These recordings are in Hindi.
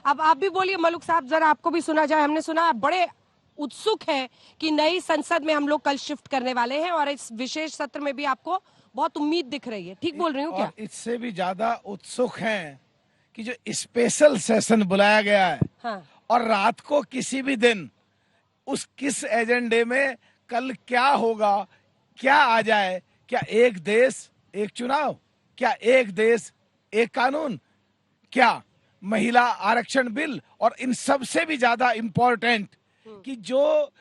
अब आप भी बोलिए मलुक साहब, जरा आपको भी सुना जाए। हमने सुना बड़े उत्सुक है कि नई संसद में हम लोग कल शिफ्ट करने वाले हैं और इस विशेष सत्र में भी आपको बहुत उम्मीद दिख रही है, ठीक बोल रही हूँ क्या? इससे भी ज्यादा उत्सुक हैं कि जो स्पेशल सेशन बुलाया गया है, हाँ। और रात को किसी भी दिन उस किस एजेंडे में कल क्या होगा, क्या आ जाए, क्या एक देश एक चुनाव, क्या एक देश एक कानून, क्या महिला आरक्षण बिल, और इन सब से भी ज्यादा इम्पोर्टेंट कि जो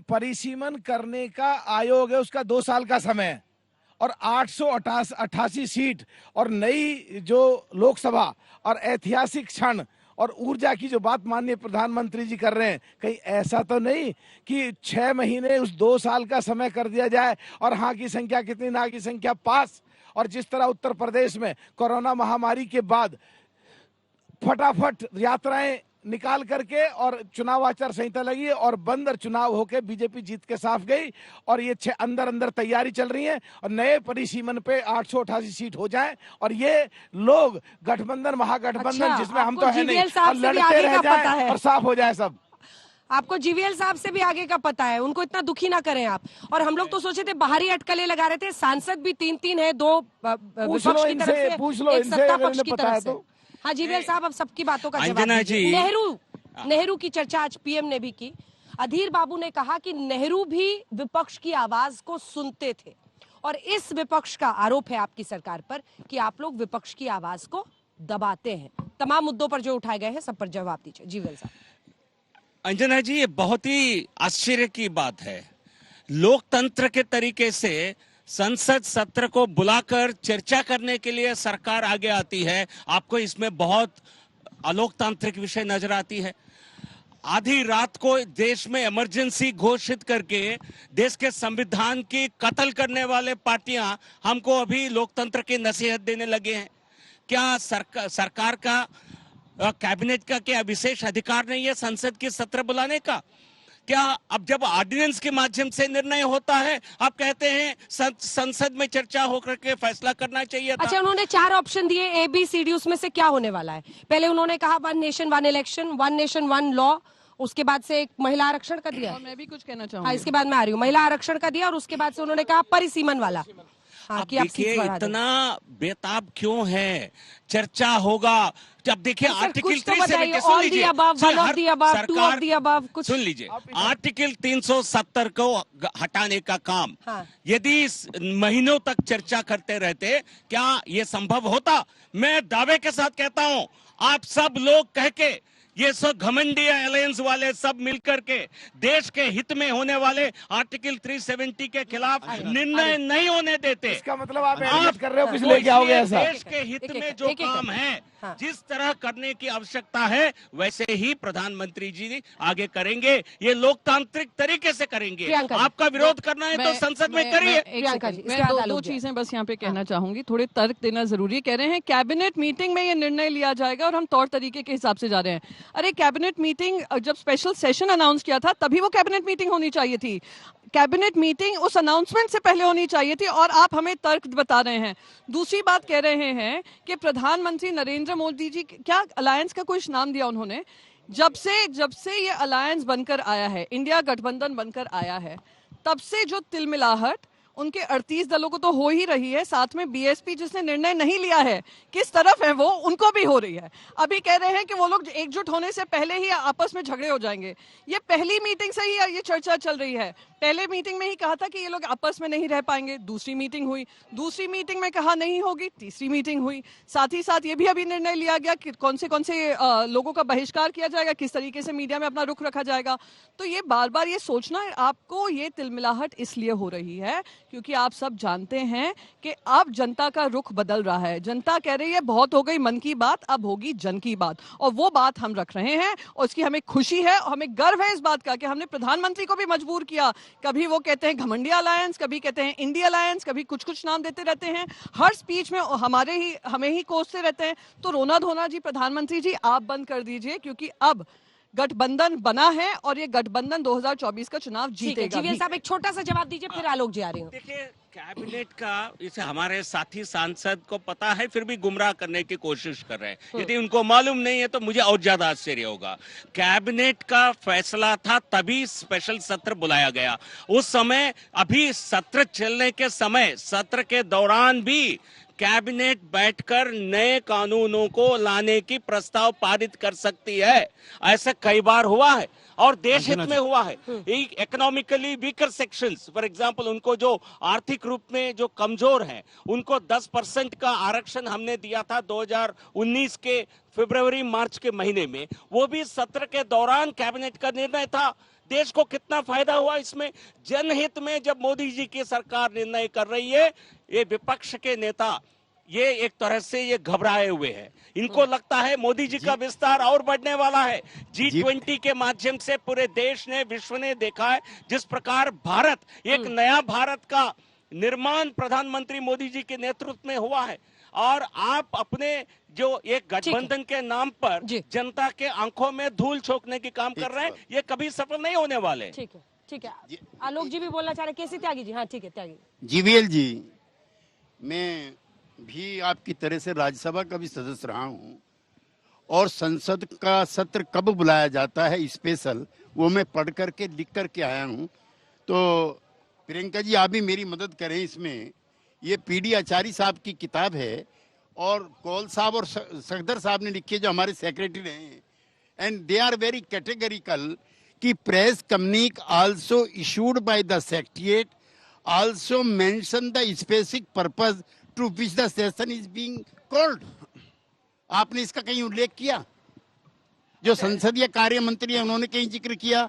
परिसीमन करने का आयोग है उसका 2 साल का समय है और 888 सीट और नई जो लोकसभा और ऐतिहासिक क्षण और ऊर्जा की जो बात माननीय प्रधानमंत्री जी कर रहे हैं, कहीं ऐसा तो नहीं कि 6 महीने उस 2 साल का समय कर दिया जाए और हाँ की संख्या कितनी, ना की संख्या पास। और जिस तरह उत्तर प्रदेश में कोरोना महामारी के बाद फटाफट यात्राएं निकाल करके और चुनाव आचार संहिता लगी और बंद और चुनाव होके बीजेपी जीत के साफ गई और ये अंदर तैयारी चल रही है और नए परिसीमन पे 888 सीट हो जाए और ये लोग गठबंधन महागठबंधन जिसमें हम तो है नहीं और लड़ते रह जाए और साफ हो जाए सब। आपको जीवीएल साहब से भी आगे का पता है, उनको इतना दुखी ना करें आप। और हम लोग तो सोचे थे बाहरी अटकलें लगा रहे थे, सांसद भी 3-3 है, 2 विपक्ष की तरफ से, एक सत्ता पक्ष की तरफ से। हाँ जीवीएल साहब, अब सबकी बातों का जवाब दीजिए। नेहरू की चर्चा आज पीएम ने भी की। अधीर बाबू ने कहा कि नेहरू भी विपक्ष की आवाज को सुनते थे और इस विपक्ष का आरोप है आपकी सरकार पर कि आप लोग विपक्ष की आवाज को दबाते हैं। तमाम मुद्दों पर जो उठाए गए हैं सब पर जवाब दीजिए जीवीएल साहब। अंजना जी, ये बहुत ही आश्चर्य की बात है। लोकतंत्र के तरीके से संसद सत्र को बुलाकर चर्चा करने के लिए सरकार आगे आती है, आपको इसमें बहुत अलोकतांत्रिक विषय नजर आती है। आधी रात को देश में इमरजेंसी घोषित करके देश के संविधान की कत्ल करने वाले पार्टियां हमको अभी लोकतंत्र की नसीहत देने लगे हैं। क्या सरकार का कैबिनेट का क्या विशेष अधिकार नहीं है संसद के सत्र बुलाने का? क्या अब जब ऑर्डिनेंस के माध्यम से निर्णय होता है आप कहते हैं संसद में चर्चा होकर के फैसला करना चाहिए था? अच्छा, उन्होंने 4 ऑप्शन दिए ABCD, उसमें से क्या होने वाला है? पहले उन्होंने कहा 1 नेशन 1 इलेक्शन, 1 नेशन 1 लॉ, उसके बाद से एक महिला आरक्षण का दिया। मैं भी कुछ कहना चाहूंगी। हाँ, इसके बाद मैं आ रही हूँ। महिला आरक्षण का दिया और उसके बाद से उन्होंने कहा परिसीमन वाला। हाँ, देखिए इतना बेताब क्यों है? चर्चा होगा जब देखिए आर्टिकल 370 सुन लीजिए आर्टिकल 370 को हटाने का काम यदि महीनों तक चर्चा करते रहते क्या ये संभव होता? मैं दावे के साथ कहता हूं आप सब लोग कह के ये सब घमंडी अलायंस वाले सब मिलकर के देश के हित में होने वाले आर्टिकल 370 के खिलाफ निर्णय नहीं होने देते। इसका मतलब आप कर रहे हो कुछ लेके आओगे ऐसा? देश के हित में जो काम है जिस तरह करने की आवश्यकता है वैसे ही प्रधानमंत्री जी आगे करेंगे, ये लोकतांत्रिक तरीके से करेंगे। आपका विरोध करना है तो संसद में करिए। मैं दो चीजें बस यहाँ पे कहना चाहूंगी, थोड़े तर्क देना जरूरी। कह रहे हैं कैबिनेट मीटिंग में ये निर्णय लिया जाएगा और हम तौर तरीके के हिसाब से जा रहे हैं। अरे कैबिनेट मीटिंग जब स्पेशल सेशन अनाउंस किया था तभी वो कैबिनेट मीटिंग होनी चाहिए थी। कैबिनेट मीटिंग उस अनाउंसमेंट से पहले होनी चाहिए थी और आप हमें तर्क बता रहे हैं। दूसरी बात कह रहे हैं कि प्रधानमंत्री नरेंद्र मोदी जी, क्या अलायंस का कुछ नाम दिया उन्होंने? जब से ये अलायंस बनकर आया है, इंडिया गठबंधन बनकर आया है, तब से जो तिलमिलाहट उनके 38 दलों को तो हो ही रही है, साथ में बीएसपी जिसने निर्णय नहीं लिया है किस तरफ है वो, उनको भी हो रही है। अभी कह रहे हैं कि वो लोग एकजुट होने से पहले ही आपस में झगड़े हो जाएंगे। ये पहली मीटिंग से ही ये चर्चा चल रही है। पहले मीटिंग में ही कहा था कि ये लोग आपस में नहीं रह पाएंगे, दूसरी मीटिंग हुई, दूसरी मीटिंग में कहा नहीं होगी, तीसरी मीटिंग हुई। साथ ही साथ ये भी अभी निर्णय लिया गया कि कौन से लोगों का बहिष्कार किया जाएगा, किस तरीके से मीडिया में अपना रुख रखा जाएगा। तो ये बार बार ये सोचना आपको, ये तिलमिलाहट इसलिए हो रही है क्योंकि आप सब जानते हैं कि अब जनता का रुख बदल रहा है। जनता कह रही है बहुत हो गई मन की बात, अब होगी जन की बात, और वो बात हम रख रहे हैं और उसकी हमें खुशी है और हमें गर्व है इस बात का कि हमने प्रधानमंत्री को भी मजबूर किया। कभी वो कहते हैं घमंडी अलायंस, कभी कहते हैं इंडिया अलायंस, कभी कुछ कुछ नाम देते रहते हैं, हर स्पीच में हमें ही कोसते रहते हैं। तो रोना धोना जी प्रधानमंत्री जी आप बंद कर दीजिए, क्योंकि अब गठबंधन बना है और ये गठबंधन 2024 का चुनाव जीतेगा। जीवीएल साहब एक छोटा सा जवाब दीजिए, फिर आलोक जी आ रही हूं। देखिए कैबिनेट का इसे हमारे साथी सांसद को पता है, फिर भी गुमराह करने की कोशिश कर रहे हैं। यदि उनको मालूम नहीं है तो मुझे और ज्यादा आश्चर्य होगा। कैबिनेट का फैसला था तभी स्पेशल सत्र बुलाया गया। उस समय अभी सत्र चलने के समय, सत्र के दौरान भी कैबिनेट बैठकर नए कानूनों को लाने की प्रस्ताव पारित कर सकती है। ऐसा कई बार हुआ है और देश हित में हुआ है। Economically weaker sections, for example, उनको जो आर्थिक रूप में जो कमजोर हैं, उनको 10% का आरक्षण हमने दिया था 2019 के फरवरी मार्च के महीने में। वो भी सत्र के दौरान कैबिनेट का निर्णय था। देश को कितना फायदा हुआ इसमें। जनहित में जब मोदी जी की सरकार निर्णय कर रही है, ये विपक्ष के नेता ये एक तरह से ये घबराए हुए हैं। इनको लगता है मोदी जी का विस्तार और बढ़ने वाला है। G20 के माध्यम से पूरे देश ने, विश्व ने देखा है जिस प्रकार भारत, एक नया भारत का निर्माण प्रधानमंत्री मोदी जी के नेतृत्व में हुआ है। और आप अपने जो एक गठबंधन के नाम पर जनता के आंखों में धूल झोंकने की काम कर रहे हैं, ये कभी सफल नहीं होने वाले। ठीक है, ठीक है। आलोक जी भी बोलना चाह रहे, केसी त्यागी जी। हाँ ठीक है, त्यागी जीवीएल जी, मैं भी आपकी तरह से राज्यसभा का भी सदस्य रहा हूं और संसद का सत्र कब बुलाया जाता है स्पेशल, वो मैं पढ़ करके लिख करके आया हूं। तो प्रियंका जी, आप भी मेरी मदद करें इसमें। ये पीडी आचार्य साहब की किताब है और कौल साहब और सखदर साहब ने लिखी है, जो हमारे सेक्रेटरी हैं, and they are very categorical कि press communique also issued by the secretariat also mention the specific purpose to which the session is being called. आपने इसका कहीं उल्लेख किया? जो संसदीय कार्य मंत्री है उन्होंने कहीं जिक्र किया?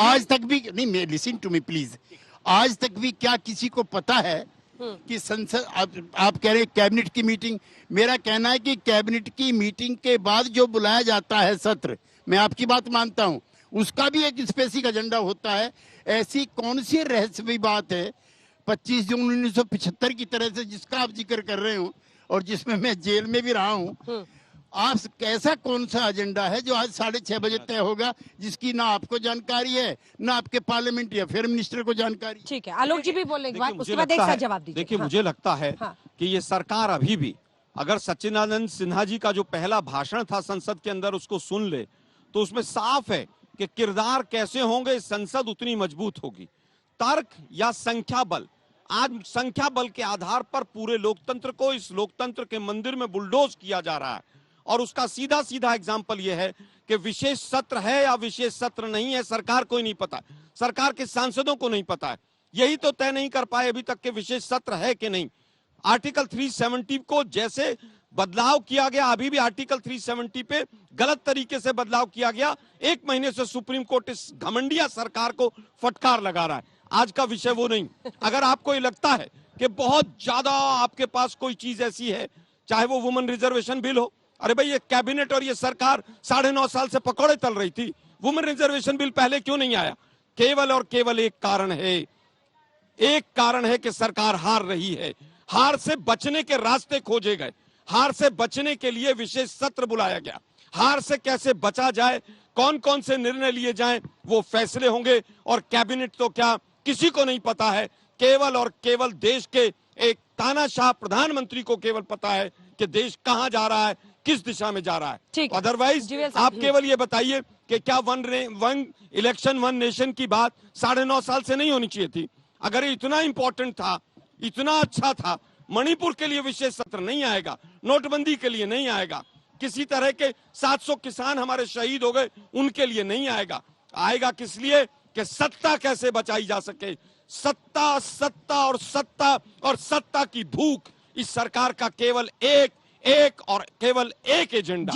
आज तक भी नहीं। Listen to me please. आज तक भी क्या किसी को पता है कि संसद, आप कह रहे हैं कैबिनेट की मीटिंग, मेरा कहना है कि कैबिनेट की मीटिंग के बाद जो बुलाया जाता है सत्र, मैं आपकी बात मानता हूं, उसका भी एक स्पेसिफिक एजेंडा होता है। ऐसी कौन सी रहस्यमयी बात है 25 जून 1975 की तरह से जिसका आप जिक्र कर रहे हो और जिसमें मैं जेल में भी रहा हूं, आप कैसा कौन सा एजेंडा है जो आज 6:30 बजे तय होगा, जिसकी ना आपको जानकारी है ना आपके पार्लियामेंट या फिर मिनिस्टर को जानकारी? ठीक है, आलोक जी भी बोलेंगे, उसके बाद एक साथ जवाब दीजिए। देखिए, मुझे लगता है कि ये सरकार अभी भी, अगर सच्चिदानंद सिन्हा जी का जो पहला भाषण था संसद के अंदर उसको सुन ले तो उसमें साफ है कि किरदार कैसे होंगे, संसद उतनी मजबूत होगी। तर्क या संख्या बल, आज संख्या बल के आधार पर पूरे लोकतंत्र को, इस लोकतंत्र के मंदिर में बुलडोज किया जा रहा है। और उसका सीधा सीधा एग्जाम्पल यह है कि विशेष सत्र है या विशेष सत्र नहीं है, सरकार को ही नहीं पता, सरकार के सांसदों को नहीं पता है। यही तो तय नहीं कर पाए अभी तक कि विशेष सत्र है कि नहीं। आर्टिकल 370 को जैसे बदलाव किया गया, अभी भी आर्टिकल 370 पे गलत तरीके से बदलाव किया गया। 1 महीने से सुप्रीम कोर्ट इस घमंडिया सरकार को फटकार लगा रहा है। आज का विषय वो नहीं। अगर आपको ये लगता है कि बहुत ज्यादा आपके पास कोई चीज ऐसी है, चाहे वो वुमेन रिजर्वेशन बिल हो, अरे भाई ये कैबिनेट और ये सरकार 9.5 साल से पकौड़े तल रही थी। वुमेन रिजर्वेशन बिल पहले क्यों नहीं आया? केवल और केवल एक कारण है कि सरकार हार रही है। हार से बचने के रास्ते खोजे गए, हार से बचने के लिए विशेष सत्र बुलाया गया। हार से कैसे बचा जाए, कौन कौन से निर्णय लिए जाएं, वो फैसले होंगे। और कैबिनेट तो क्या, किसी को नहीं पता है। केवल और केवल देश के एक तानाशाह प्रधानमंत्री को केवल पता है कि देश कहां जा रहा है, किस दिशा में जा रहा है। अदरवाइज आप केवल ये बताइए कि क्या वन इलेक्शन वन नेशन की बात 9.5 साल से नहीं होनी चाहिए थी? अगर ये इतना इंपॉर्टेंट था, इतना अच्छा था, मणिपुर के लिए विशेष सत्र नहीं आएगा, नोटबंदी के लिए नहीं आएगा, किसी तरह के 700 किसान हमारे शहीद हो गए उनके लिए नहीं आएगा। आएगा किस लिए? कि सत्ता कैसे बचाई जा सके। सत्ता, सत्ता और सत्ता और सत्ता की भूख, इस सरकार का केवल एक और केवल एक एजेंडा।